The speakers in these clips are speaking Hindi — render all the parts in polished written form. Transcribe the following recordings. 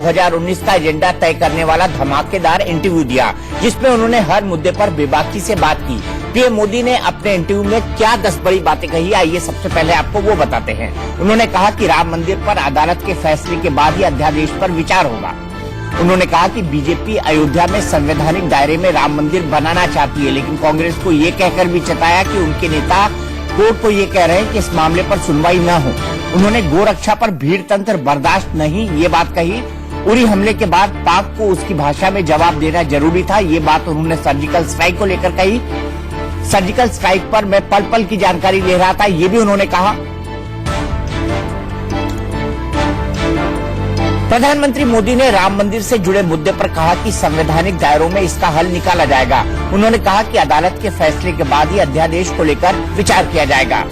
2019 का एजेंडा तय करने वाला धमाकेदार इंटरव्यू दिया, जिसमें उन्होंने हर मुद्दे पर बेबाकी से बात की। पीएम मोदी ने अपने इंटरव्यू में क्या 10 बड़ी बातें कही, आइए सबसे पहले आपको वो बताते हैं। उन्होंने कहा कि राम मंदिर पर अदालत के फैसले के बाद ही अध्यादेश पर विचार होगा। उन्होंने कहा कि बीजेपी अयोध्या में संवैधानिक दायरे में राम मंदिर बनाना चाहती है, लेकिन कांग्रेस को ये कहकर भी चताया कि उनके नेता कोर्ट को ये कह रहे हैं कि इस मामले पर सुनवाई न हो। उन्होंने गोरक्षा पर भीड़ तंत्र बर्दाश्त नहीं, ये बात कही। उरी हमले के बाद पाक को उसकी भाषा में जवाब देना जरूरी था, ये बात उन्होंने सर्जिकल स्ट्राइक को लेकर कही। सर्जिकल स्ट्राइक पर मैं पल पल की जानकारी ले रहा था, ये भी उन्होंने कहा। प्रधानमंत्री मोदी ने राम मंदिर से जुड़े मुद्दे पर कहा कि संवैधानिक दायरों में इसका हल निकाला जाएगा। उन्होंने कहा कि अदालत के फैसले के बाद ही अध्यादेश को लेकर विचार किया जाएगा।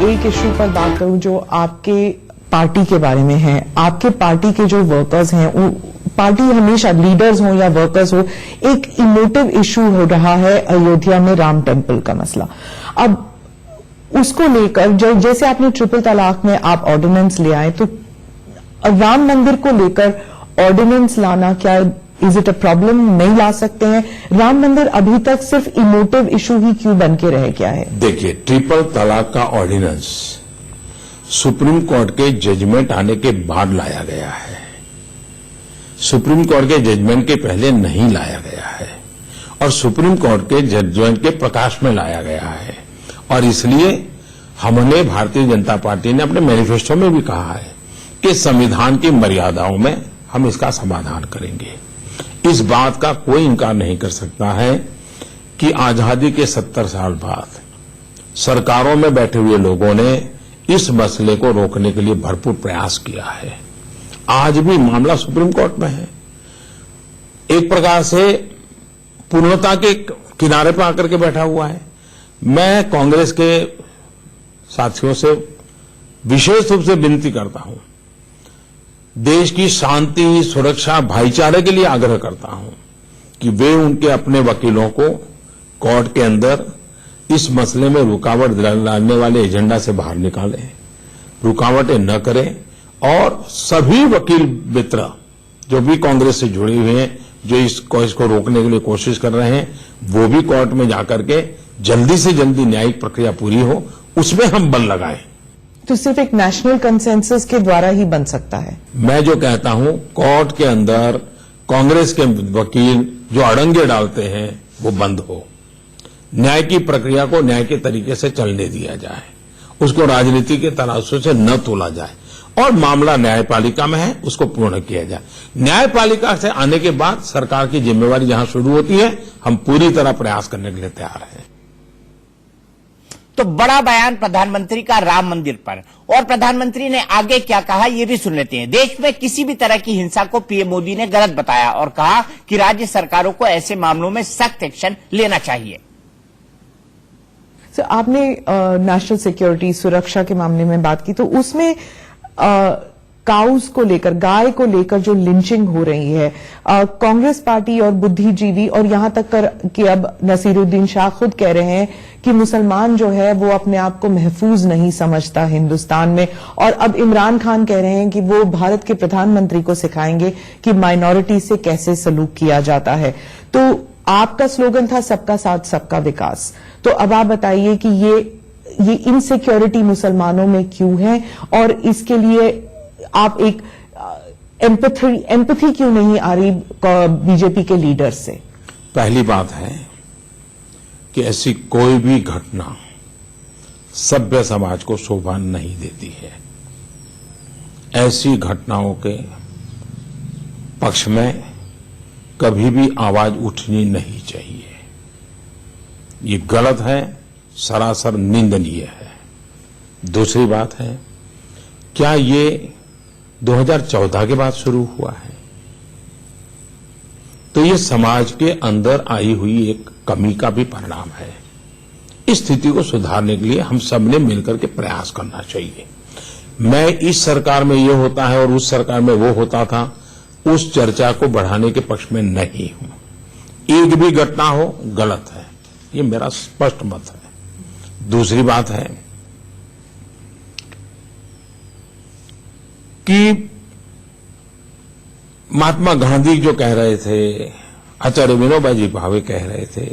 एक इश्यू पर बात करूं जो आपके पार्टी के बारे में है। आपके पार्टी के जो वर्कर्स हैं, पार्टी हमेशा लीडर्स हो या वर्कर्स हो, एक इमोटिव इश्यू हो रहा है अयोध्या में राम टेम्पल का मसला। अब उसको लेकर जैसे आपने ट्रिपल तलाक में आप ऑर्डिनेंस ले आए, तो राम मंदिर को लेकर ऑर्डिनेंस लाना क्या इज इट अ प्रॉब्लम? नहीं ला सकते हैं? राम मंदिर अभी तक सिर्फ इमोटिव इशू ही क्यों बन के रह गया है? देखिए, ट्रिपल तलाक का ऑर्डिनेंस सुप्रीम कोर्ट के जजमेंट आने के बाद लाया गया है। सुप्रीम कोर्ट के जजमेंट के पहले नहीं लाया गया है और सुप्रीम कोर्ट के जजमेंट के प्रकाश में लाया गया है। और इसलिए हमने, भारतीय जनता पार्टी ने अपने मैनिफेस्टो में भी कहा है कि संविधान की मर्यादाओं में हम इसका समाधान करेंगे। इस बात का कोई इनकार नहीं कर सकता है कि आजादी के 70 साल बाद सरकारों में बैठे हुए लोगों ने इस मसले को रोकने के लिए भरपूर प्रयास किया है। आज भी मामला सुप्रीम कोर्ट में है। एक प्रकार से पूर्णता के किनारे पर आकर के बैठा हुआ है। मैं कांग्रेस के साथियों से विशेष रूप से विनती करता हूं, देश की शांति, सुरक्षा, भाईचारे के लिए आग्रह करता हूं कि वे उनके अपने वकीलों को कोर्ट के अंदर इस मसले में रुकावट डालने वाले एजेंडा से बाहर निकालें, रुकावटें न करें और सभी वकील मित्र जो भी कांग्रेस से जुड़े हुए हैं, जो इसको रोकने के लिए कोशिश कर रहे हैं, वो भी कोर्ट में जाकर के जल्दी से जल्दी न्यायिक प्रक्रिया पूरी हो, उसमें हम बल लगाएं। तो सिर्फ एक नेशनल कंसेंसस के द्वारा ही बन सकता है? मैं जो कहता हूं, कोर्ट के अंदर कांग्रेस के वकील जो अड़ंगे डालते हैं वो बंद हो, न्याय की प्रक्रिया को न्याय के तरीके से चलने दिया जाए, उसको राजनीति के तराजू से न तोला जाए और मामला न्यायपालिका में है उसको पूर्ण किया जाए। न्यायपालिका से आने के बाद सरकार की जिम्मेवारी जहां शुरू होती है, हम पूरी तरह प्रयास करने के लिए तैयार हैं। तो बड़ा बयान प्रधानमंत्री का राम मंदिर पर, और प्रधानमंत्री ने आगे क्या कहा ये भी सुन लेते हैं। देश में किसी भी तरह की हिंसा को पीएम मोदी ने गलत बताया और कहा कि राज्य सरकारों को ऐसे मामलों में सख्त एक्शन लेना चाहिए। आपने नेशनल सिक्योरिटी, सुरक्षा के मामले में बात की, तो उसमें काउस को लेकर, गाय को लेकर जो लिंचिंग हो रही है, कांग्रेस पार्टी और बुद्धिजीवी और यहां तक कि अब नसीरुद्दीन शाह खुद कह रहे हैं कि मुसलमान जो है वो अपने आप को महफूज नहीं समझता हिंदुस्तान में, और अब इमरान खान कह रहे हैं कि वो भारत के प्रधानमंत्री को सिखाएंगे कि माइनॉरिटी से कैसे सलूक किया जाता है। तो आपका स्लोगन था सबका साथ सबका विकास, तो अब आप बताइए कि ये इनसिक्योरिटी मुसलमानों में क्यों है और इसके लिए आप एक एम्पैथी क्यों नहीं आ रही बीजेपी के लीडर से? पहली बात है कि ऐसी कोई भी घटना सभ्य समाज को शोभा नहीं देती है। ऐसी घटनाओं के पक्ष में कभी भी आवाज उठनी नहीं चाहिए। ये गलत है, सरासर निंदनीय है। दूसरी बात है, क्या ये 2014 के बाद शुरू हुआ है? तो ये समाज के अंदर आई हुई एक कमी का भी परिणाम है। इस स्थिति को सुधारने के लिए हम सब ने मिलकर के प्रयास करना चाहिए। मैं इस सरकार में ये होता है और उस सरकार में वो होता था, उस चर्चा को बढ़ाने के पक्ष में नहीं हूं। एक भी घटना हो गलत है, ये मेरा स्पष्ट मत है। दूसरी बात है कि महात्मा गांधी जो कह रहे थे, आचार्य विनोबा जी भावे कह रहे थे,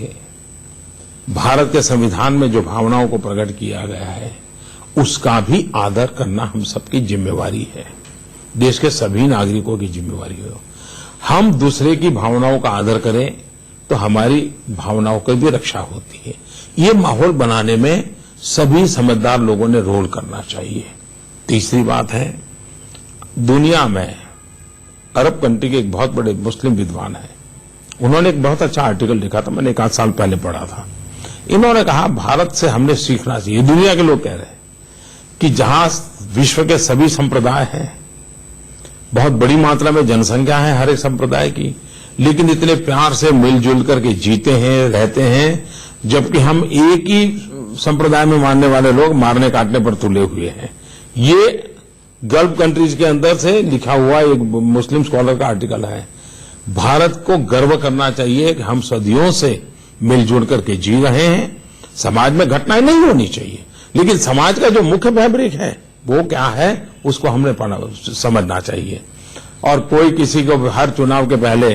भारत के संविधान में जो भावनाओं को प्रकट किया गया है उसका भी आदर करना हम सबकी जिम्मेवारी है, देश के सभी नागरिकों की जिम्मेवारी है। हम दूसरे की भावनाओं का आदर करें तो हमारी भावनाओं की भी रक्षा होती है। ये माहौल बनाने में सभी समझदार लोगों ने रोल करना चाहिए। तीसरी बात है, दुनिया में अरब कंट्री के एक बहुत बड़े मुस्लिम विद्वान हैं, उन्होंने एक बहुत अच्छा आर्टिकल लिखा था, मैंने एक आध साल पहले पढ़ा था। इन्होंने कहा भारत से हमने सीखना चाहिए, दुनिया के लोग कह रहे हैं कि जहां विश्व के सभी संप्रदाय हैं, बहुत बड़ी मात्रा में जनसंख्या है हर एक संप्रदाय की, लेकिन इतने प्यार से मिलजुल करके जीते हैं, रहते हैं, जबकि हम एक ही संप्रदाय में मानने वाले लोग मारने काटने पर तुले हुए हैं। ये गल्फ कंट्रीज के अंदर से लिखा हुआ एक मुस्लिम स्कॉलर का आर्टिकल है। भारत को गर्व करना चाहिए कि हम सदियों से मिलजुल करके जी रहे हैं। समाज में घटनाएं नहीं होनी चाहिए, लेकिन समाज का जो मुख्य फैब्रिक है वो क्या है उसको हमने समझना चाहिए। और कोई किसी को हर चुनाव के पहले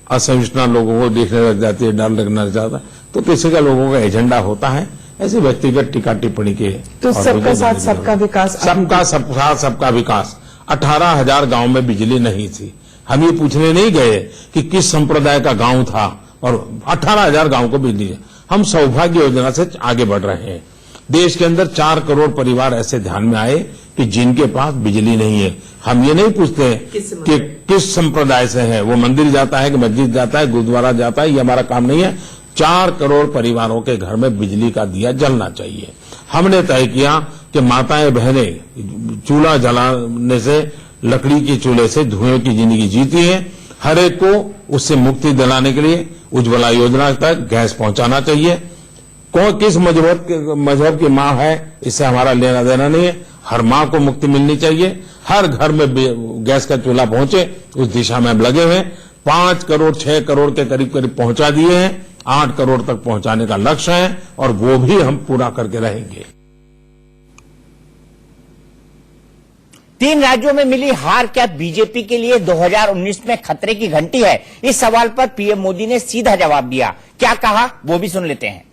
असहिष्णुता लोगों को देखने लग जाती है, डर लगना लग जाता है, तो किसी का लोगों का एजेंडा होता है ऐसे व्यक्तिगत टीका टिप्पणी के। तो सबका साथ सबका विकास, सबका साथ सबका विकास। 18,000 गांव में बिजली नहीं थी। हम ये पूछने नहीं गए कि किस संप्रदाय का गांव था और 18,000 गांव को बिजली है। हम सौभाग्य योजना से आगे बढ़ रहे हैं। देश के अंदर 4 करोड़ परिवार ऐसे ध्यान में आए कि जिनके पास बिजली नहीं है। हम ये नहीं पूछते कि किस संप्रदाय से है, वो मंदिर जाता है कि मस्जिद जाता है, गुरुद्वारा जाता है, ये हमारा काम नहीं है। 4 करोड़ परिवारों के घर में बिजली का दिया जलना चाहिए। हमने तय किया कि माताएं बहनें चूल्हा जलाने से, लकड़ी के चूल्हे से धुएं की जिंदगी जीती है। हर एक को उससे मुक्ति दिलाने के लिए उज्ज्वला योजना तक गैस पहुंचाना चाहिए। कौन किस मजहब की मां है इससे हमारा लेना देना नहीं है। हर मां को मुक्ति मिलनी चाहिए, हर घर में गैस का चूल्हा पहुंचे, उस दिशा में हम लगे हुए। 5 करोड़ 6 करोड़ के करीब करीब पहुंचा दिए हैं। 8 करोड़ तक पहुंचाने का लक्ष्य है और वो भी हम पूरा करके रहेंगे। 3 राज्यों में मिली हार क्या बीजेपी के लिए 2019 में खतरे की घंटी है? इस सवाल पर पीएम मोदी ने सीधा जवाब दिया। क्या कहा वो भी सुन लेते हैं।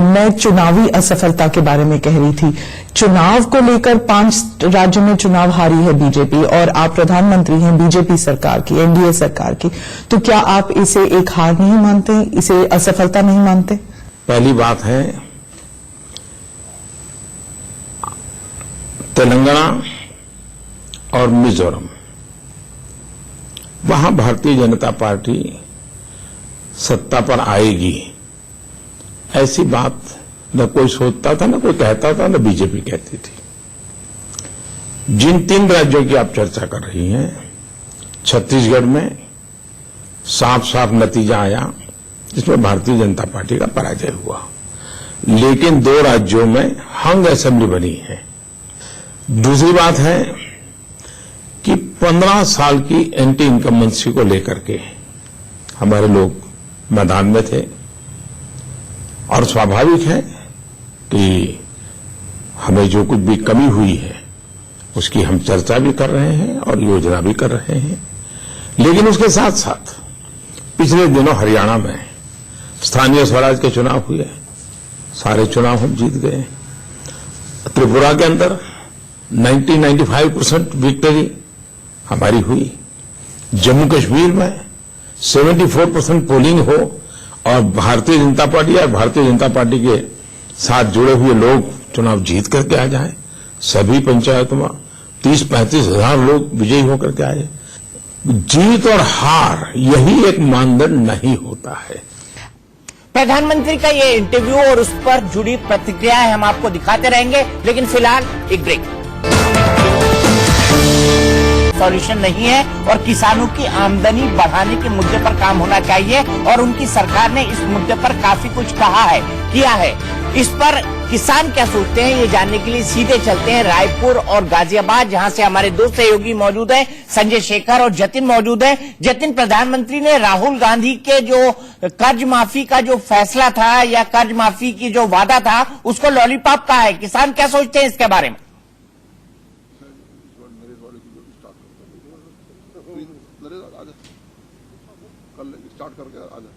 मैं चुनावी असफलता के बारे में कह रही थी। चुनाव को लेकर 5 राज्यों में चुनाव हारी है बीजेपी और आप प्रधानमंत्री हैं बीजेपी सरकार की, एनडीए सरकार की, तो क्या आप इसे एक हार नहीं मानते, इसे असफलता नहीं मानते? पहली बात है, तेलंगाना और मिजोरम, वहां भारतीय जनता पार्टी सत्ता पर आएगी ऐसी बात न कोई सोचता था, न कोई कहता था, न बीजेपी कहती थी। जिन 3 राज्यों की आप चर्चा कर रही हैं, छत्तीसगढ़ में साफ साफ नतीजा आया जिसमें भारतीय जनता पार्टी का पराजय हुआ, लेकिन 2 राज्यों में हंग असेंबली बनी है। दूसरी बात है कि 15 साल की एंटी इनकम्बेंसी को लेकर के हमारे लोग मैदान में थे और स्वाभाविक है कि हमें जो कुछ भी कमी हुई है उसकी हम चर्चा भी कर रहे हैं और योजना भी कर रहे हैं। लेकिन उसके साथ साथ पिछले दिनों हरियाणा में स्थानीय स्वराज के चुनाव हुए, सारे चुनाव हम जीत गए। त्रिपुरा के अंदर 95% विक्ट्री हमारी हुई। जम्मू कश्मीर में 74% पोलिंग हो और भारतीय जनता पार्टी और भारतीय जनता पार्टी के साथ जुड़े हुए लोग चुनाव जीत करके आ जाए। सभी पंचायतों में 30-35 हजार लोग विजयी होकर के आए। जीत और हार यही एक मानदंड नहीं होता है। प्रधानमंत्री का ये इंटरव्यू और उस पर जुड़ी प्रतिक्रियाएं हम आपको दिखाते रहेंगे, लेकिन फिलहाल एक ब्रेक। सॉल्यूशन नहीं है और किसानों की आमदनी बढ़ाने के मुद्दे पर काम होना चाहिए और उनकी सरकार ने इस मुद्दे पर काफी कुछ कहा है, किया है। इस पर किसान क्या सोचते हैं ये जानने के लिए सीधे चलते हैं रायपुर और गाजियाबाद, जहां से हमारे 2 सहयोगी मौजूद हैं, संजय शेखर और जतिन मौजूद हैं। जतिन, प्रधानमंत्री ने राहुल गांधी के जो कर्ज माफी का जो फैसला था या कर्ज माफी की जो वादा था उसको लॉलीपॉप कहा है। किसान क्या सोचते हैं इसके बारे में? कर लेंगे, स्टार्ट करके आ जा।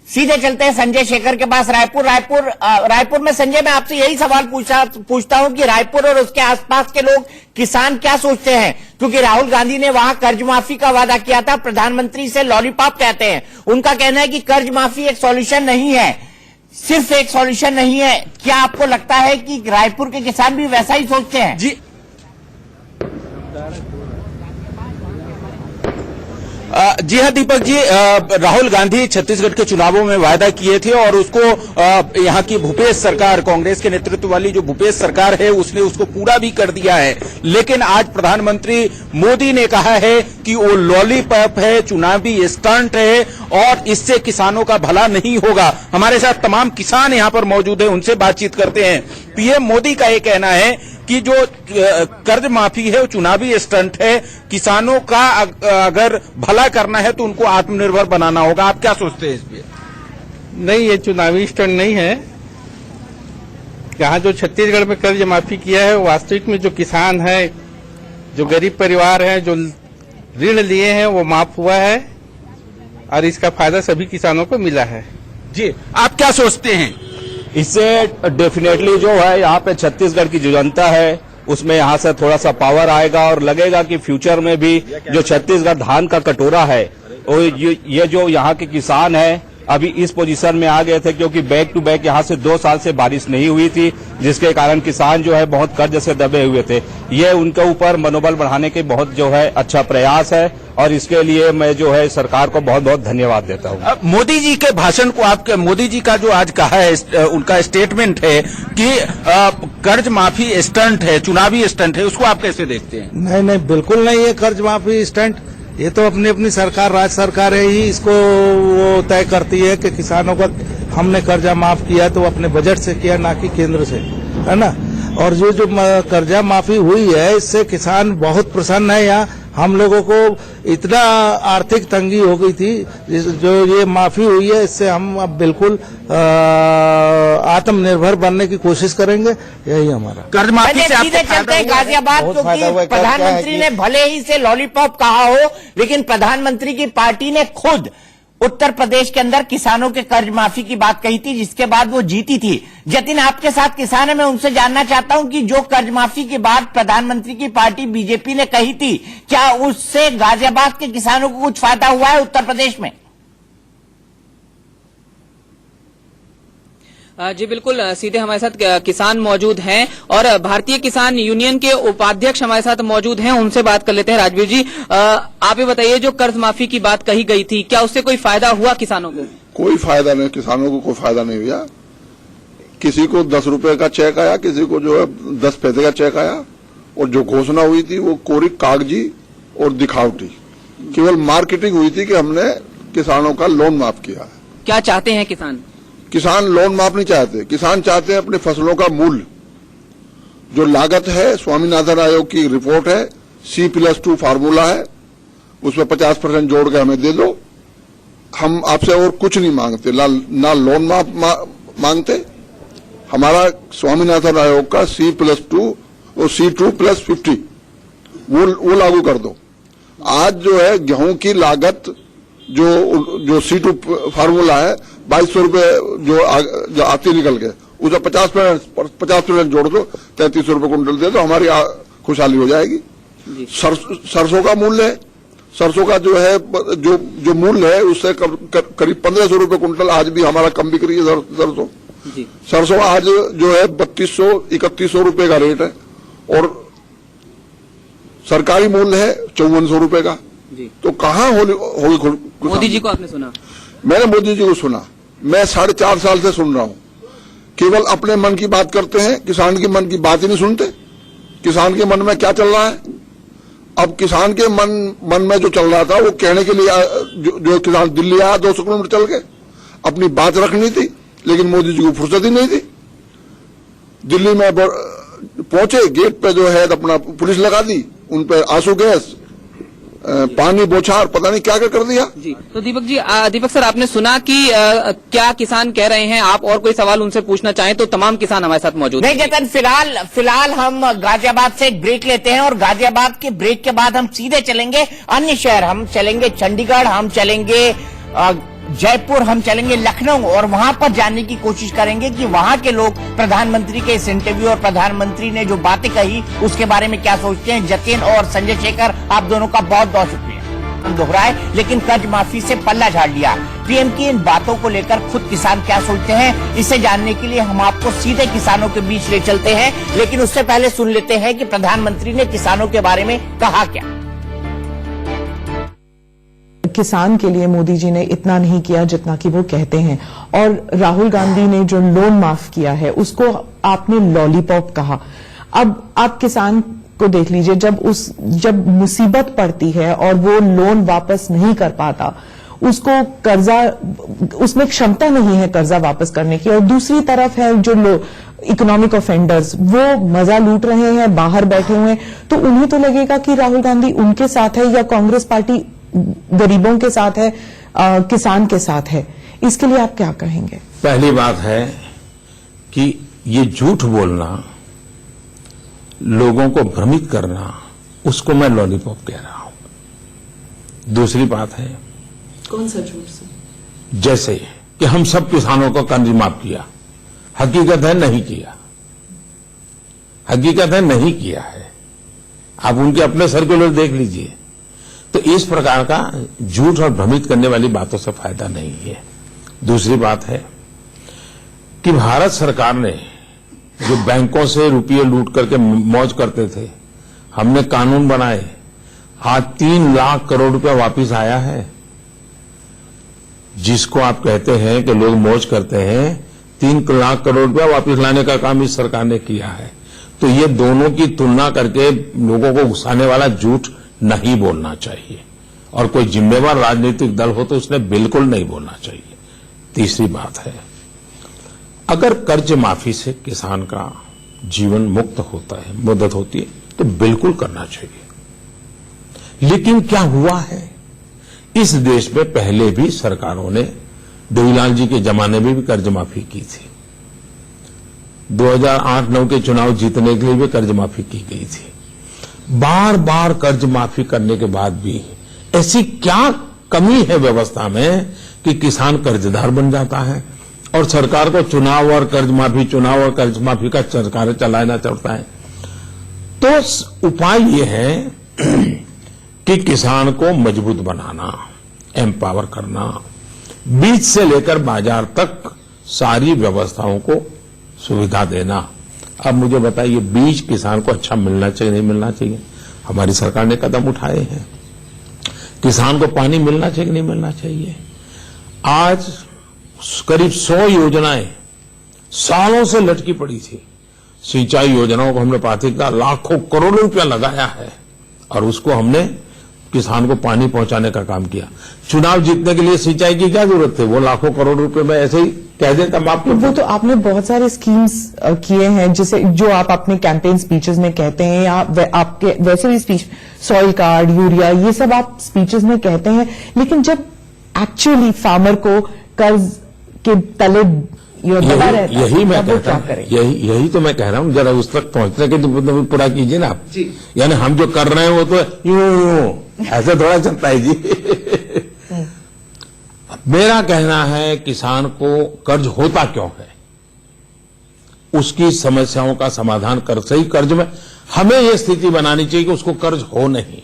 सीधे चलते हैं संजय शेखर के पास रायपुर में। संजय, मैं आपसे यही सवाल पूछता हूं कि रायपुर और उसके आसपास के लोग, किसान क्या सोचते हैं? क्योंकि राहुल गांधी ने वहां कर्ज माफी का वादा किया था, प्रधानमंत्री से लॉलीपॉप कहते हैं। उनका कहना है कि कर्ज माफी एक सॉल्यूशन नहीं है, सिर्फ एक सॉल्यूशन नहीं है। क्या आपको लगता है कि रायपुर के किसान भी वैसा ही सोचते हैं? जी हाँ दीपक जी, राहुल गांधी छत्तीसगढ़ के चुनावों में वायदा किए थे और उसको यहाँ की भूपेश सरकार, कांग्रेस के नेतृत्व वाली जो भूपेश सरकार है, उसने उसको पूरा भी कर दिया है। लेकिन आज प्रधानमंत्री मोदी ने कहा है कि वो लॉलीपॉप है, चुनावी स्टंट है और इससे किसानों का भला नहीं होगा। हमारे साथ तमाम किसान यहाँ पर मौजूद है, उनसे बातचीत करते हैं। पीएम मोदी का ये कहना है कि जो कर्ज माफी है वो चुनावी स्टंट है, किसानों का अगर भला करना है तो उनको आत्मनिर्भर बनाना होगा। आप क्या सोचते हैं इस पे? नहीं, ये चुनावी स्टंट नहीं है। यहाँ जो छत्तीसगढ़ में कर्ज माफी किया है, वास्तविक में जो किसान है, जो गरीब परिवार है, जो ऋण लिए हैं, वो माफ हुआ है और इसका फायदा सभी किसानों को मिला है। जी, आप क्या सोचते हैं? इससे डेफिनेटली जो है यहाँ पे छत्तीसगढ़ की जो जनता है उसमें यहाँ से थोड़ा सा पावर आएगा और लगेगा कि फ्यूचर में भी जो छत्तीसगढ़ धान का कटोरा है, और ये जो यहाँ के किसान है अभी इस पोजीशन में आ गए थे क्योंकि बैक टू बैक यहाँ से 2 साल से बारिश नहीं हुई थी, जिसके कारण किसान जो है बहुत कर्ज से दबे हुए थे। ये उनके ऊपर मनोबल बढ़ाने के बहुत जो है अच्छा प्रयास है और इसके लिए मैं जो है सरकार को बहुत बहुत धन्यवाद देता हूँ। मोदी जी के भाषण को, आपके मोदी जी का जो आज कहा है, उनका स्टेटमेंट है कि कर्ज माफी स्टंट है, चुनावी स्टंट है, उसको आप कैसे देखते हैं? नहीं, बिल्कुल नहीं है कर्ज माफी स्टंट। ये तो अपनी अपनी सरकार, राज्य सरकार ही इसको वो तय करती है कि किसानों का हमने कर्जा माफ किया तो अपने बजट से किया, ना कि केंद्र से, है ना। और जो कर्जा माफी हुई है इससे किसान बहुत प्रसन्न है। यहाँ हम लोगों को इतना आर्थिक तंगी हो गई थी, जो ये माफी हुई है इससे हम अब बिल्कुल आत्मनिर्भर बनने की कोशिश करेंगे। यही हमारा कर्ज माफी से सीधे चलते हैं गाजियाबाद, क्योंकि प्रधानमंत्री ने भले ही से लॉलीपॉप कहा हो, लेकिन प्रधानमंत्री की पार्टी ने खुद उत्तर प्रदेश के अंदर किसानों के कर्ज माफी की बात कही थी, जिसके बाद वो जीती थी। जतिन आपके साथ किसान है, मैं उनसे जानना चाहता हूं कि जो कर्ज माफी की बात प्रधानमंत्री की पार्टी बीजेपी ने कही थी, क्या उससे गाजियाबाद के किसानों को कुछ फायदा हुआ है उत्तर प्रदेश में? जी बिल्कुल, सीधे हमारे साथ किसान मौजूद हैं और भारतीय किसान यूनियन के उपाध्यक्ष हमारे साथ मौजूद हैं, उनसे बात कर लेते हैं। राजवीर जी, आप ये बताइए, जो कर्ज माफी की बात कही गई थी, क्या उससे कोई फायदा हुआ किसानों को? कोई फायदा नहीं, किसानों को कोई फायदा नहीं हुआ। किसी को 10 रुपए का चेक आया, किसी को जो है 10 पैसे का चेक आया, और जो घोषणा हुई थी वो कोरी कागजी और दिखावटी, केवल मार्केटिंग हुई थी कि हमने किसानों का लोन माफ किया है। क्या चाहते हैं किसान? किसान लोन माफ नहीं चाहते, किसान चाहते हैं अपनी फसलों का मूल्य, जो लागत है, स्वामीनाथन आयोग की रिपोर्ट है, C+2 फार्मूला है, उसमें 50% जोड़ के हमें दे दो। हम आपसे और कुछ नहीं मांगते, ना लोन माफ मांगते। हमारा स्वामीनाथन आयोग का C+2 और C2+50 वो लागू कर दो। आज जो है गेहूं की लागत जो C2 फार्मूला है 2200 रुपए जो आती निकल के, उसे 50% जोड़ दो, 3300 रुपए कुंटल दे दो, हमारी खुशहाली हो जाएगी। सरसों का मूल्य है, सरसों का जो है जो मूल्य है उससे करीब 1500 रुपए कुंटल आज भी हमारा कम बिक रही है सरसों। सरसों आज जो है 3200-3100 रुपए का रेट है और सरकारी मूल्य है 5400 रुपए का। तो कहाँ होगी? मोदी जी को आपने सुना? मैंने मोदी जी को सुना, मैं 4.5 साल से सुन रहा हूं। केवल अपने मन की बात करते हैं, किसान के मन की बात ही नहीं सुनते। किसान के मन में क्या चल रहा है? अब किसान के मन में जो चल रहा था वो कहने के लिए जो किसान दिल्ली आया 200 किलोमीटर चल के अपनी बात रखनी थी, लेकिन मोदी जी को फुर्सत ही नहीं थी। दिल्ली में पहुंचे, गेट पे जो है अपना पुलिस लगा दी, उन पे आंसू गैस, पानी बौछार पता नहीं क्या क्या कर दिया। जी तो दीपक सर आपने सुना कि क्या किसान कह रहे हैं, आप और कोई सवाल उनसे पूछना चाहें तो तमाम किसान हमारे साथ मौजूद नहीं जतन, फिलहाल हम गाजियाबाद से एक ब्रेक लेते हैं और गाजियाबाद के ब्रेक के बाद हम सीधे चलेंगे अन्य शहर। हम चलेंगे चंडीगढ़, हम चलेंगे जयपुर, हम चलेंगे लखनऊ और वहां पर जानने की कोशिश करेंगे कि वहां के लोग प्रधानमंत्री के इस इंटरव्यू और प्रधानमंत्री ने जो बातें कही उसके बारे में क्या सोचते हैं। जतिन और संजय शेखर, आप दोनों का बहुत बहुत शुक्रिया। दोहराए लेकिन कर्ज माफी से पल्ला झाड़ लिया। पीएम की इन बातों को लेकर खुद किसान क्या सोचते हैं, इसे जानने के लिए हम आपको सीधे किसानों के बीच ले चलते हैं। लेकिन उससे पहले सुन लेते हैं कि प्रधानमंत्री ने किसानों के बारे में कहा क्या। किसान के लिए मोदी जी ने इतना नहीं किया जितना कि वो कहते हैं, और राहुल गांधी ने जो लोन माफ किया है उसको आपने लॉलीपॉप कहा। अब आप किसान को देख लीजिए, जब मुसीबत पड़ती है और वो लोन वापस नहीं कर पाता, उसको कर्जा, उसमें क्षमता नहीं है कर्जा वापस करने की, और दूसरी तरफ है जो इकोनॉमिक ऑफेंडर्स, वो मजा लूट रहे हैं, बाहर बैठे हुए हैं, तो उन्हें तो लगेगा कि राहुल गांधी उनके साथ है या कांग्रेस पार्टी गरीबों के साथ है, किसान के साथ है। इसके लिए आप क्या कहेंगे? पहली बात है कि ये झूठ बोलना, लोगों को भ्रमित करना, उसको मैं लॉलीपॉप कह रहा हूं। दूसरी बात है, कौन सा झूठ से? जैसे कि हम सब किसानों को कर्ज माफ किया, हकीकत है नहीं किया, हकीकत है नहीं किया है। आप उनके अपने सर्कुलर देख लीजिए। तो इस प्रकार का झूठ और भ्रमित करने वाली बातों से फायदा नहीं है। दूसरी बात है कि भारत सरकार ने जो बैंकों से रुपये लूट करके मौज करते थे, हमने कानून बनाए, आज 3 लाख करोड़ रुपया वापस आया है। जिसको आप कहते हैं कि लोग मौज करते हैं, 3 लाख करोड़ रुपया वापस लाने का काम इस सरकार ने किया है। तो ये दोनों की तुलना करके लोगों को उकसाने वाला झूठ नहीं बोलना चाहिए, और कोई जिम्मेवार राजनीतिक दल हो तो उसने बिल्कुल नहीं बोलना चाहिए। तीसरी बात है, अगर कर्ज माफी से किसान का जीवन मुक्त होता है, मदद होती है, तो बिल्कुल करना चाहिए। लेकिन क्या हुआ है, इस देश में पहले भी सरकारों ने, देवीलाल जी के जमाने में भी कर्ज माफी की थी, 2008-9 के चुनाव जीतने के लिए भी कर्ज माफी की गई थी। बार बार कर्ज माफी करने के बाद भी ऐसी क्या कमी है व्यवस्था में कि किसान कर्जदार बन जाता है और सरकार को चुनाव और कर्ज माफी का सरकार चलाना चलता है। तो उपाय ये है कि किसान को मजबूत बनाना, एम्पावर करना, बीज से लेकर बाजार तक सारी व्यवस्थाओं को सुविधा देना। अब मुझे बताइए, बीज किसान को अच्छा मिलना चाहिए नहीं मिलना चाहिए? हमारी सरकार ने कदम उठाए हैं। किसान को पानी मिलना चाहिए नहीं मिलना चाहिए? आज करीब 100 योजनाएं सालों से लटकी पड़ी थी। सिंचाई योजनाओं को हमने प्राथमिकता, लाखों करोड़ों रुपया लगाया है और उसको हमने किसान को पानी पहुंचाने का काम किया। चुनाव जीतने के लिए सिंचाई की क्या जरूरत थी? वो लाखों करोड़ रुपए में ऐसे ही कह देता माफ। वो तो आपने बहुत सारे स्कीम्स किए हैं, जिसे जो आप अपने कैंपेन स्पीचेस में कहते हैं, या आपके वैसे भी स्पीच, सॉइल कार्ड, यूरिया, ये सब आप स्पीचेस में कहते हैं, लेकिन जब एक्चुअली फार्मर को कर्ज के तले यही मैं कहता हूं, यही तो मैं कह रहा हूं, जरा उस तक पहुंचने के लिए पूरा कीजिए ना आप। यानी हम जो कर रहे हैं वो तो यूं ऐसे थोड़ा चलता है जी। मेरा कहना है, किसान को कर्ज होता क्यों है, उसकी समस्याओं का समाधान कर, सही कर्ज में हमें यह स्थिति बनानी चाहिए कि उसको कर्ज हो नहीं।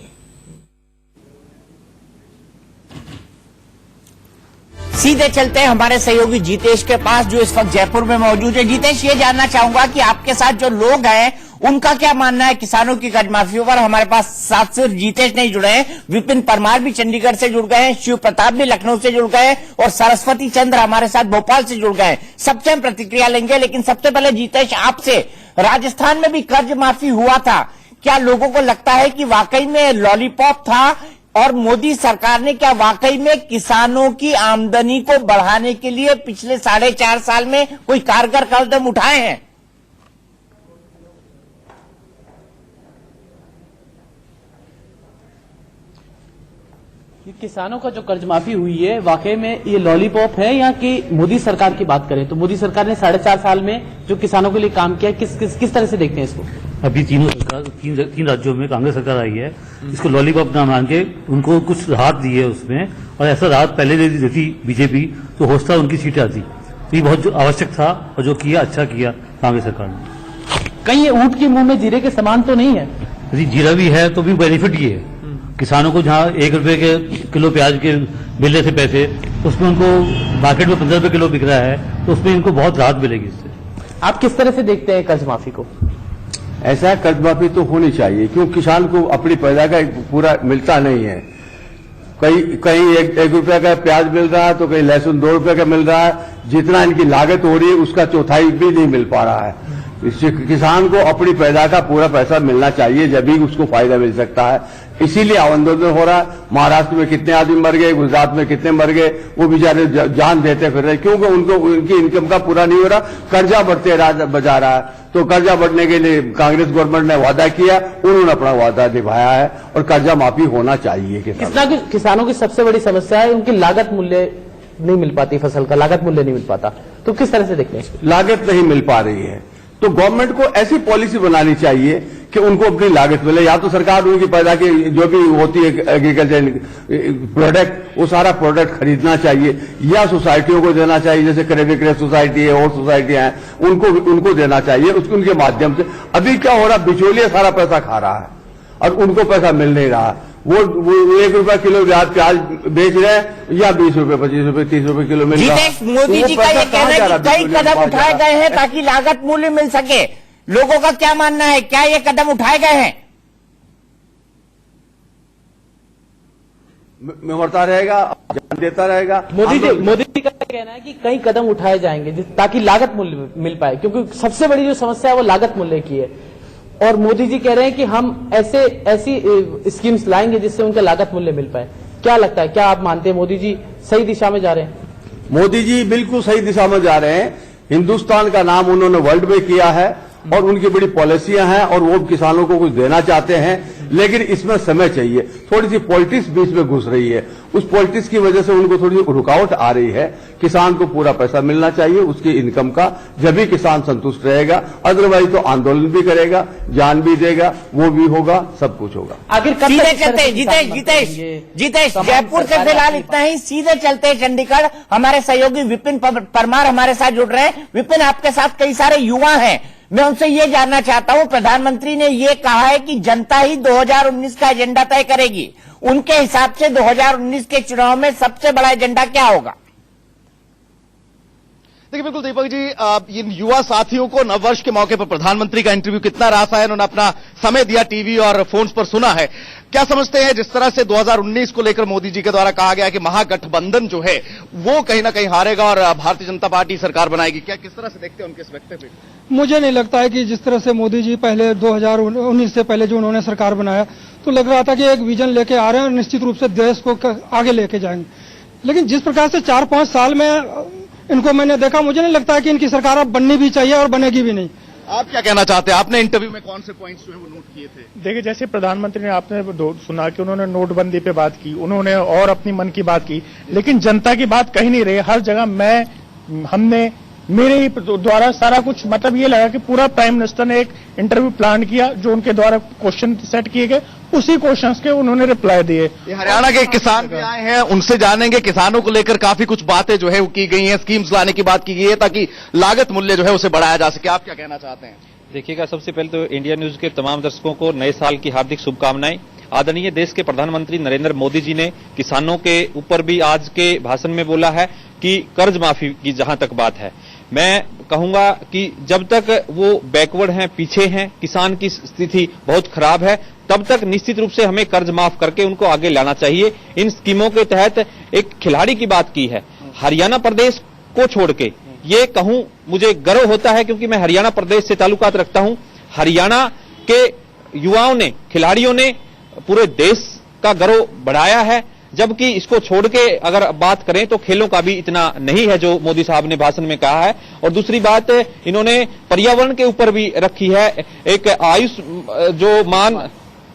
सीधे चलते हैं हमारे सहयोगी जीतेश के पास, जो इस वक्त जयपुर में मौजूद है। जीतेश, ये जानना चाहूंगा कि आपके साथ जो लोग हैं उनका क्या मानना है किसानों की कर्ज माफी पर। हमारे पास साथ सिर्फ जीतेश नहीं जुड़े हैं, विपिन परमार भी चंडीगढ़ से जुड़ गए हैं, शिव प्रताप भी लखनऊ से जुड़ गए हैं और सरस्वती चंद्र हमारे साथ भोपाल से जुड़ गए हैं। सबसे हम प्रतिक्रिया लेंगे, लेकिन सबसे पहले जीतेश आपसे, राजस्थान में भी कर्ज माफी हुआ था, क्या लोगों को लगता है कि वाकई में लॉलीपॉप था और मोदी सरकार ने क्या वाकई में किसानों की आमदनी को बढ़ाने के लिए पिछले 4.5 साल में कोई कारगर कदम उठाए हैं? किसानों का जो कर्ज माफी हुई है वाकई में ये लॉलीपॉप है या कि मोदी सरकार की बात करें तो मोदी सरकार ने 4.5 साल में जो किसानों के लिए काम किया किस तरह से देखते हैं इसको? अभी तीन राज्यों में कांग्रेस सरकार आई है, इसको लॉलीपॉप ना मान के उनको कुछ राहत दी है उसमें, और ऐसा राहत पहले देती बीजेपी तो होता उनकी सीटें आती। तो ये बहुत आवश्यक था और जो किया अच्छा किया कांग्रेस सरकार ने। कहीं ये ऊंट के मुंह में जीरे के समान तो नहीं है? यदि जीरा भी है तो भी बेनिफिट ये है किसानों को, जहाँ 1 रुपए के किलो प्याज के मिल रहे थे पैसे, तो उसमें उनको मार्केट में 15 रुपए किलो बिक रहा है, तो उसमें इनको बहुत राहत मिलेगी इससे। आप किस तरह से देखते हैं कर्ज माफी को? ऐसा कर्ज माफी तो होनी चाहिए, क्योंकि किसान को अपनी पैदा का पूरा मिलता नहीं है। कहीं एक रुपया का प्याज मिल रहा है तो कहीं लहसुन 2 रुपये का मिल रहा है। जितना इनकी लागत हो रही है उसका चौथाई भी नहीं मिल पा रहा है। किसान को अपनी पैदा का पूरा पैसा मिलना चाहिए, जब भी उसको फायदा मिल सकता है। इसीलिए आंदोलन हो रहा है। महाराष्ट्र में कितने आदमी मर गए, गुजरात में कितने मर गए, वो बेचारे जान देते फिर रहे, क्योंकि उनको उनकी इनकम का पूरा नहीं हो रहा, कर्जा बढ़ते बजा रहा है। तो कर्जा बढ़ने के लिए कांग्रेस गवर्नमेंट ने वादा किया, उन्होंने अपना वादा निभाया है और कर्जा माफी होना चाहिए। किसानों की सबसे बड़ी समस्या है उनकी लागत मूल्य नहीं मिल पाती, फसल का लागत मूल्य नहीं मिल पाता, तो किस तरह से देखते हैं? लागत नहीं मिल पा रही है तो गवर्नमेंट को ऐसी पॉलिसी बनानी चाहिए कि उनको अपनी लागत मिले। या तो सरकार उनकी पैदा की जो भी होती है एग्रीकल्चर प्रोडक्ट, वो सारा प्रोडक्ट खरीदना चाहिए, या सोसाइटियों को देना चाहिए, जैसे क्रय विक्रय सोसाइटी है और सोसाइटियां हैं, उनको देना चाहिए। उनके माध्यम से अभी क्या हो रहा, बिचौलिया सारा पैसा खा रहा है और उनको पैसा मिल नहीं रहा। वो 1 रुपया किलो प्याज बेच रहे हैं, या 20 रुपए 25 रुपए 30 रुपए किलो मिल रहा है। मोदी जी का ये कहना है कि कई कदम उठाए गए हैं ताकि लागत मूल्य मिल सके। लोगों का क्या मानना है, क्या ये कदम उठाए गए हैं? मिलता रहेगा, जान देता रहेगा। मोदी जी का कहना है कि कई कदम उठाए जाएंगे ताकि लागत मूल्य मिल पाए, क्योंकि सबसे बड़ी जो समस्या है वो लागत मूल्य की है। और मोदी जी कह रहे हैं कि हम ऐसी स्कीम्स लाएंगे जिससे उनका लागत मूल्य मिल पाए। क्या लगता है, क्या आप मानते हैं मोदी जी सही दिशा में जा रहे हैं? मोदी जी बिल्कुल सही दिशा में जा रहे हैं। हिंदुस्तान का नाम उन्होंने वर्ल्ड में किया है और उनकी बड़ी पॉलिसियां हैं और वो किसानों को कुछ देना चाहते हैं, लेकिन इसमें समय चाहिए। थोड़ी सी पॉलिटिक्स बीच में घुस रही है, उस पॉलिटिक्स की वजह से उनको थोड़ी सी रुकावट आ रही है। किसान को पूरा पैसा मिलना चाहिए उसकी इनकम का, जब भी किसान संतुष्ट रहेगा। अदरवाइज तो आंदोलन भी करेगा, जान भी देगा, वो भी होगा, सब कुछ होगा। आखिर सीधे चलते जितेश जयपुर से फिलहाल इतना ही। सीधे चलते चंडीगढ़, हमारे सहयोगी विपिन परमार हमारे साथ जुड़ रहे हैं। विपिन, आपके साथ कई सारे युवा हैं, मैं उनसे ये जानना चाहता हूं, प्रधानमंत्री ने ये कहा है कि जनता ही 2019 का एजेंडा तय करेगी। उनके हिसाब से 2019 के चुनाव में सबसे बड़ा एजेंडा क्या होगा? देखिए बिल्कुल दीपक जी, इन युवा साथियों को नववर्ष के मौके पर प्रधानमंत्री का इंटरव्यू कितना रास है, उन्होंने अपना समय दिया, टीवी और फोन्स पर सुना है। क्या समझते हैं जिस तरह से 2019 को लेकर मोदी जी के द्वारा कहा गया कि महागठबंधन जो है वो कहीं ना कहीं हारेगा और भारतीय जनता पार्टी सरकार बनाएगी, क्या किस तरह से देखते हैं उनके इस वक्तव्य? मुझे नहीं लगता है कि जिस तरह से मोदी जी पहले 2019 से पहले जो उन्होंने सरकार बनाया तो लग रहा था कि एक विजन लेके आ रहे हैं और निश्चित रूप से देश को आगे लेके जाएंगे। लेकिन जिस प्रकार से 4-5 साल में इनको मैंने देखा, मुझे नहीं लगता है कि इनकी सरकार अब बननी भी चाहिए और बनेगी भी नहीं। आप क्या कहना चाहते हैं? आपने इंटरव्यू में कौन से पॉइंट्स जो है वो नोट किए थे? देखिए, जैसे प्रधानमंत्री ने आपने सुना कि उन्होंने नोटबंदी पे बात की, उन्होंने और अपनी मन की बात की, लेकिन जनता की बात कहीं नहीं रही। हर जगह हमने मेरे ही द्वारा सारा कुछ, मतलब ये लगा कि पूरा प्राइम मिनिस्टर ने एक इंटरव्यू प्लान किया, जो उनके द्वारा क्वेश्चन सेट किए गए उसी क्वेश्चंस के उन्होंने रिप्लाई दिए। हरियाणा के किसान भी आए हैं, उनसे जानेंगे। किसानों को लेकर काफी कुछ बातें जो है वो की गई हैं, स्कीम्स लाने की बात की गई है ताकि लागत मूल्य जो है उसे बढ़ाया जा सके। आप क्या कहना चाहते हैं? देखिएगा, सबसे पहले तो इंडिया न्यूज के तमाम दर्शकों को नए साल की हार्दिक शुभकामनाएं। आदरणीय देश के प्रधानमंत्री नरेंद्र मोदी जी ने किसानों के ऊपर भी आज के भाषण में बोला है कि कर्ज माफी की जहां तक बात है, मैं कहूंगा कि जब तक वो बैकवर्ड हैं, पीछे हैं, किसान की स्थिति बहुत खराब है, तब तक निश्चित रूप से हमें कर्ज माफ करके उनको आगे लाना चाहिए। इन स्कीमों के तहत एक खिलाड़ी की बात की है, हरियाणा प्रदेश को छोड़ के, ये कहूं मुझे गर्व होता है क्योंकि मैं हरियाणा प्रदेश से ताल्लुकात रखता हूं। हरियाणा के युवाओं ने, खिलाड़ियों ने पूरे देश का गौरव बढ़ाया है, जबकि इसको छोड़ के अगर बात करें तो खेलों का भी इतना नहीं है जो मोदी साहब ने भाषण में कहा है। और दूसरी बात इन्होंने पर्यावरण के ऊपर भी रखी है, एक आयुष जो मान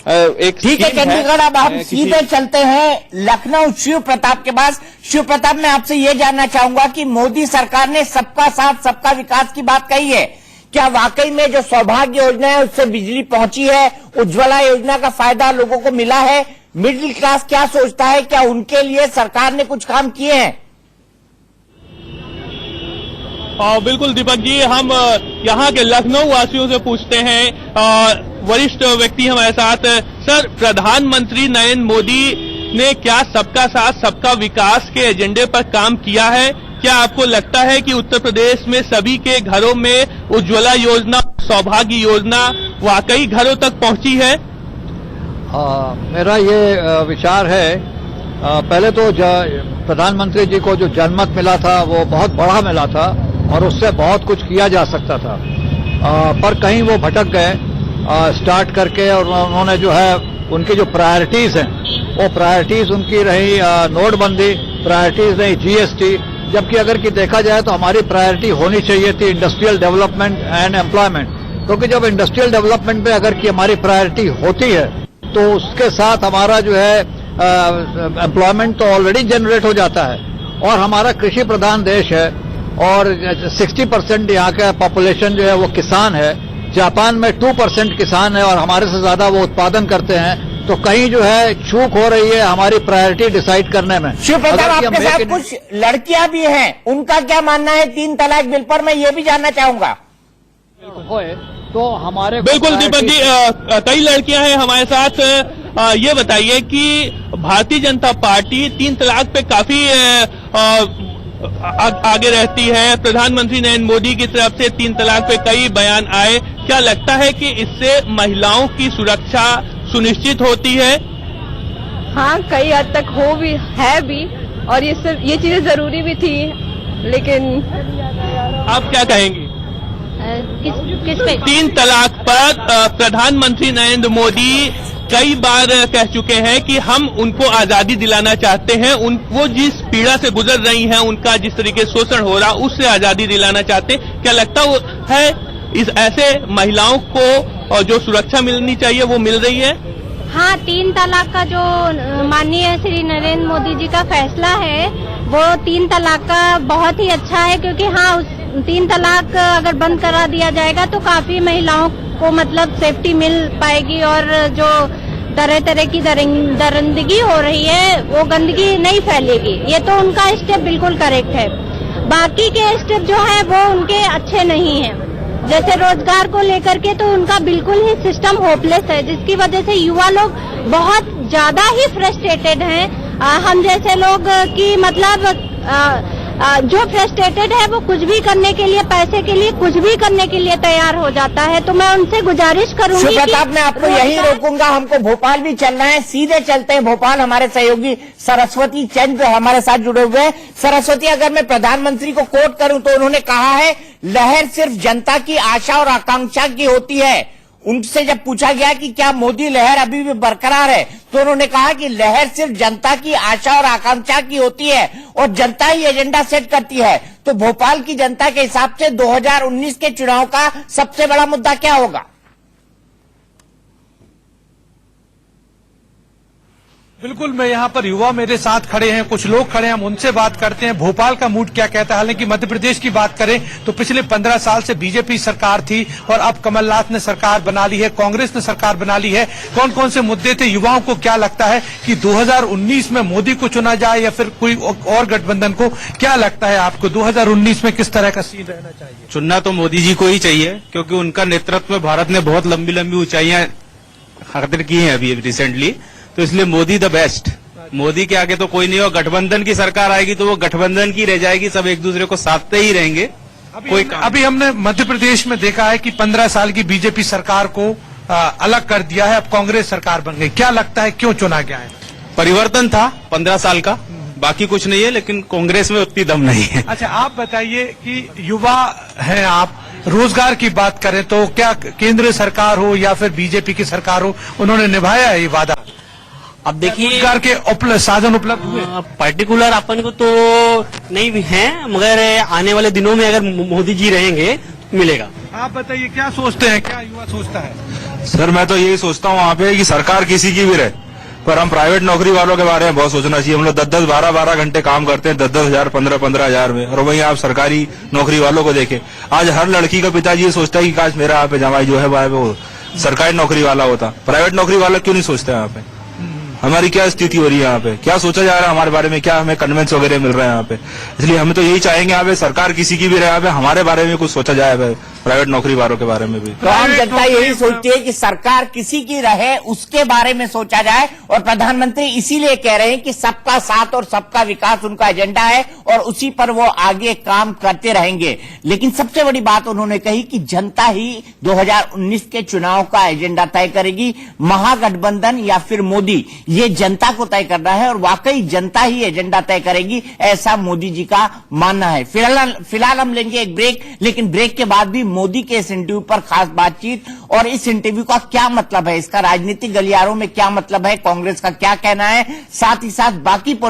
एक ठीक है स्कीम चंडीगढ़, अब हम किसी- सीधे चलते हैं लखनऊ शिव प्रताप के पास। शिव प्रताप, मैं आपसे ये जानना चाहूंगा कि मोदी सरकार ने सबका साथ सबका विकास की बात कही है, क्या वाकई में जो सौभाग्य योजना है उससे बिजली पहुंची है? उज्ज्वला योजना का फायदा लोगों को मिला है? मिडिल क्लास क्या सोचता है, क्या उनके लिए सरकार ने कुछ काम किए हैं? बिल्कुल दीपक जी, हम यहाँ के लखनऊ वासियों से पूछते हैं। वरिष्ठ व्यक्ति हमारे साथ। सर, प्रधानमंत्री नरेंद्र मोदी ने क्या सबका साथ सबका विकास के एजेंडे पर काम किया है? क्या आपको लगता है कि उत्तर प्रदेश में सभी के घरों में उज्ज्वला योजना, सौभाग्य योजना वाकई घरों तक पहुंची है? मेरा ये विचार है, पहले तो प्रधानमंत्री जी को जो जनमत मिला था वो बहुत बड़ा मिला था और उससे बहुत कुछ किया जा सकता था, पर कहीं वो भटक गए स्टार्ट करके, और उन्होंने जो है उनकी जो प्रायोरिटीज हैं वो प्रायोरिटीज उनकी रही नोटबंदी, प्रायोरिटीज रही जीएसटी, जबकि अगर कि देखा जाए तो हमारी प्रायोरिटी होनी चाहिए थी इंडस्ट्रियल डेवलपमेंट एंड एम्प्लॉयमेंट, क्योंकि जब इंडस्ट्रियल डेवलपमेंट पे अगर कि हमारी प्रायोरिटी होती है तो उसके साथ हमारा जो है एम्प्लॉयमेंट तो ऑलरेडी जनरेट हो जाता है, और हमारा कृषि प्रधान देश है और 60% यहाँ का पॉपुलेशन जो है वो किसान है। जापान में 2% किसान है और हमारे से ज्यादा वो उत्पादन करते हैं, तो कहीं जो है चूक हो रही है हमारी प्रायोरिटी डिसाइड करने में। शिव प्रताप, आपके साथ कुछ लड़कियां भी हैं, उनका क्या मानना है 3 तलाक बिल पर, मैं ये भी जानना चाहूंगा। तो हमारे बिल्कुल दीपक जी, कई लड़कियां हैं हमारे साथ। ये बताइए कि भारतीय जनता पार्टी 3 तलाक पे काफी आगे रहती है। प्रधानमंत्री नरेंद्र मोदी की तरफ से 3 तलाक पे कई बयान आए। क्या लगता है कि इससे महिलाओं की सुरक्षा सुनिश्चित होती है? हाँ, कई हद तक हो भी है भी, और ये चीजें जरूरी भी थी, लेकिन आप क्या कहेंगे? किस पे? 3 तलाक पर प्रधानमंत्री नरेंद्र मोदी कई बार कह चुके हैं कि हम उनको आजादी दिलाना चाहते हैं, वो जिस पीड़ा से गुजर रही हैं, उनका जिस तरीके से शोषण हो रहा, उससे आजादी दिलाना चाहते हैं। क्या लगता है इस ऐसे महिलाओं को जो सुरक्षा मिलनी चाहिए वो मिल रही है? हाँ, 3 तलाक का जो माननीय श्री नरेंद्र मोदी जी का फैसला है वो 3 तलाक का बहुत ही अच्छा है, क्योंकि हाँ 3 तलाक अगर बंद करा दिया जाएगा तो काफी महिलाओं को मतलब सेफ्टी मिल पाएगी, और जो तरह तरह की दरिंदगी हो रही है वो गंदगी नहीं फैलेगी। ये तो उनका स्टेप बिल्कुल करेक्ट है। बाकी के स्टेप जो है वो उनके अच्छे नहीं है, जैसे रोजगार को लेकर के तो उनका बिल्कुल ही सिस्टम होपलेस है, जिसकी वजह से युवा लोग बहुत ज्यादा ही फ्रस्ट्रेटेड हैं। हम जैसे लोग की मतलब जो फ्रस्ट्रेटेड है वो कुछ भी करने के लिए, पैसे के लिए कुछ भी करने के लिए तैयार हो जाता है। तो मैं उनसे गुजारिश करूंगी। शिव प्रताप, मैं आपको यही रोकूंगा, हमको भोपाल भी चलना है। सीधे चलते हैं भोपाल, हमारे सहयोगी सरस्वती चंद्र हमारे साथ जुड़े हुए हैं। सरस्वती, अगर मैं प्रधानमंत्री को कोट करूं तो उन्होंने कहा है लहर सिर्फ जनता की आशा और आकांक्षा की होती है। उनसे जब पूछा गया कि क्या मोदी लहर अभी भी बरकरार है, तो उन्होंने कहा कि लहर सिर्फ जनता की आशा और आकांक्षा की होती है और जनता ही एजेंडा सेट करती है। तो भोपाल की जनता के हिसाब से 2019 के चुनाव का सबसे बड़ा मुद्दा क्या होगा? बिल्कुल, मैं यहाँ पर युवा मेरे साथ खड़े हैं, कुछ लोग खड़े हैं, हम उनसे बात करते हैं भोपाल का मूड क्या कहता है। हालांकि मध्य प्रदेश की बात करें तो पिछले 15 साल से बीजेपी सरकार थी और अब कमलनाथ ने सरकार बना ली है, कांग्रेस ने सरकार बना ली है। कौन कौन से मुद्दे थे? युवाओं को क्या लगता है कि 2019 में मोदी को चुना जाए या फिर कोई और गठबंधन को? क्या लगता है आपको 2019 में किस तरह का सीन रहना चाहिए? चुनना तो मोदी जी को ही चाहिए, क्योंकि उनका नेतृत्व में भारत ने बहुत लंबी लंबी ऊंचाइयां हासिल की हैं अभी रिसेंटली, तो इसलिए मोदी द बेस्ट। मोदी के आगे तो कोई नहीं हो। गठबंधन की सरकार आएगी तो वो गठबंधन की रह जाएगी, सब एक दूसरे को साधते ही रहेंगे। अभी हमने मध्य प्रदेश में देखा है कि 15 साल की बीजेपी सरकार को अलग कर दिया है, अब कांग्रेस सरकार बन गई। क्या लगता है क्यों चुना गया है? परिवर्तन था 15 साल का, बाकी कुछ नहीं है, लेकिन कांग्रेस में उतनी दम नहीं है। अच्छा, आप बताइए कि युवा हैं आप, रोजगार की बात करें तो क्या केंद्र सरकार हो या फिर बीजेपी की सरकार हो, उन्होंने निभाया है ये वादा? अब देखिए, रोजगार के साधन उपलब्ध हुए? पर्टिकुलर अपन को तो नहीं भी है, मगर आने वाले दिनों में अगर मोदी जी रहेंगे तो मिलेगा। आप बताइए क्या सोचते हैं, क्या युवा सोचता है? सर मैं तो यही सोचता हूँ वहाँ पे कि सरकार किसी की भी रहे, पर हम प्राइवेट नौकरी वालों के बारे में बहुत सोचना चाहिए। हम लोग 10-10, 12-12 घंटे काम करते हैं, 10-10 हजार, 15-15 हजार में, और वहीं आप सरकारी नौकरी वालों को देखें। आज हर लड़की का पिताजी ये सोचता है कि काश मेरा यहाँ पे जमाई जो है वो सरकारी नौकरी वाला होता। प्राइवेट नौकरी वाला क्यों नहीं सोचते यहाँ पे? हमारी क्या स्थिति हो रही है यहाँ पे, क्या सोचा जा रहा है हमारे बारे में, क्या हमें कन्वेंस वगैरह मिल रहा है यहाँ पे? इसलिए हमें तो यही चाहेंगे यहाँ पे सरकार किसी की भी रहे, यहाँ पे हमारे बारे में कुछ सोचा जाए, प्राइवेट नौकरी वालों के बारे में भी। तो आम जनता यही सोचती है कि सरकार किसी की रहे उसके बारे में सोचा जाए, और प्रधानमंत्री इसीलिए कह रहे हैं कि सबका साथ और सबका विकास उनका एजेंडा है और उसी पर वो आगे काम करते रहेंगे। लेकिन सबसे बड़ी बात उन्होंने कही कि जनता ही 2019 के चुनाव का एजेंडा तय करेगी, महागठबंधन या फिर मोदी, ये जनता को तय करना है, और वाकई जनता ही एजेंडा तय करेगी, ऐसा मोदी जी का मानना है। फिलहाल हम लेंगे एक ब्रेक, लेकिन ब्रेक के बाद भी मोदी के इस इंटरव्यू पर खास बातचीत, और इस इंटरव्यू का क्या मतलब है, इसका राजनीतिक गलियारों में क्या मतलब है, कांग्रेस का क्या कहना है, साथ ही साथ बाकी